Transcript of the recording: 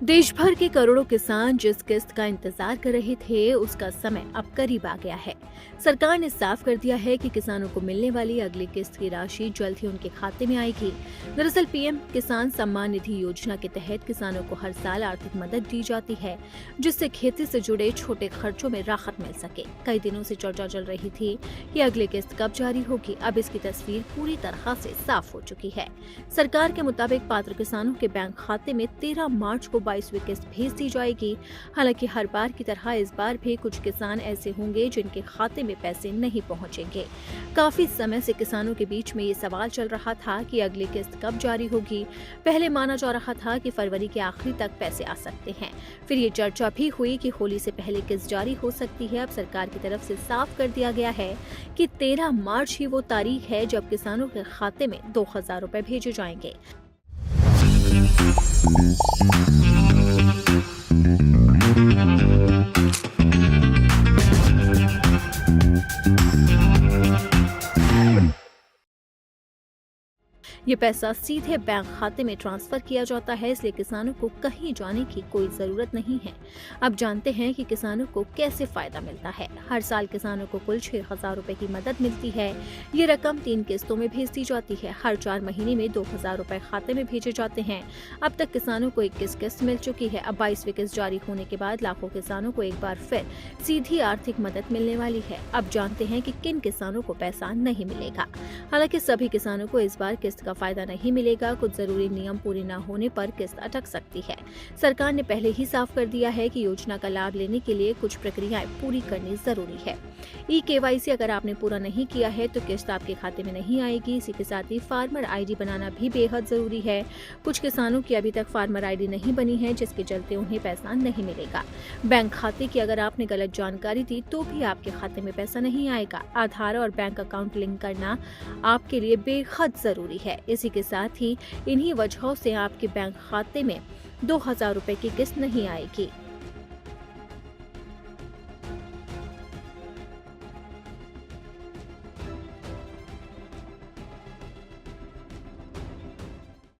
देश भर के करोड़ों किसान जिस किस्त का इंतजार कर रहे थे उसका समय अब करीब आ गया है। सरकार ने साफ कर दिया है कि किसानों को मिलने वाली अगली किस्त की राशि जल्द ही उनके खाते में आएगी। दरअसल पीएम किसान सम्मान निधि योजना के तहत किसानों को हर साल आर्थिक मदद दी जाती है, जिससे खेती से जुड़े छोटे खर्चों में राहत मिल सके। कई दिनों से चर्चा चल रही थी कि अगली किस्त कब जारी होगी। अब इसकी तस्वीर पूरी तरह से साफ हो चुकी है। सरकार के मुताबिक पात्र किसानों के बैंक खाते में 13 मार्च को 22वीं किस्त भेज दी जाएगी। हालांकि हर बार की तरह इस बार भी कुछ किसान ऐसे होंगे जिनके खाते में पैसे नहीं पहुंचेंगे। काफी समय से किसानों के बीच में ये सवाल चल रहा था कि अगली किस्त कब जारी होगी। पहले माना जा रहा था कि फरवरी के आखिरी तक पैसे आ सकते हैं। फिर ये चर्चा भी हुई कि होली से पहले किस्त जारी हो सकती है। अब सरकार की तरफ से साफ कर दिया गया है कि 13 मार्च ही वो तारीख है जब किसानों के खाते में 2000 रुपए भेजे जाएंगे। ये पैसा सीधे बैंक खाते में ट्रांसफर किया जाता है, इसलिए किसानों को कहीं जाने की कोई जरूरत नहीं है। अब जानते हैं कि किसानों को कैसे फायदा मिलता है। हर साल किसानों को कुल 6000 रुपए की मदद मिलती है। ये रकम 3 किस्तों में भेज दी जाती है। हर 4 महीने में 2000 रुपए खाते में भेजे जाते हैं। अब तक किसानों को 21 किस्त मिल चुकी है। अब 22वीं किस्त जारी होने के बाद लाखों किसानों को एक बार फिर सीधी आर्थिक मदद मिलने वाली है। अब जानते हैं कि किन किसानों को पैसा नहीं मिलेगा। हालांकि सभी किसानों को इस बार किस्त का फायदा नहीं मिलेगा। कुछ जरूरी नियम पूरे न होने पर किस्त अटक सकती है। सरकार ने पहले ही साफ कर दिया है कि योजना का लाभ लेने के लिए कुछ प्रक्रियाएं पूरी करनी जरूरी है। KYC अगर आपने पूरा नहीं किया है तो किस्त आपके खाते में नहीं आएगी। इसी के साथ ही फार्मर ID बनाना भी बेहद जरूरी है। कुछ किसानों की अभी तक फार्मर ID नहीं बनी है, जिसके चलते उन्हें पैसा नहीं मिलेगा। बैंक खाते की अगर आपने गलत जानकारी दी तो भी आपके खाते में पैसा नहीं आएगा। आधार और बैंक अकाउंट लिंक करना आपके लिए बेहद जरूरी है। इसी के साथ ही इन्हीं वजहों से आपके बैंक खाते में 2000 रुपए की किस्त नहीं आएगी।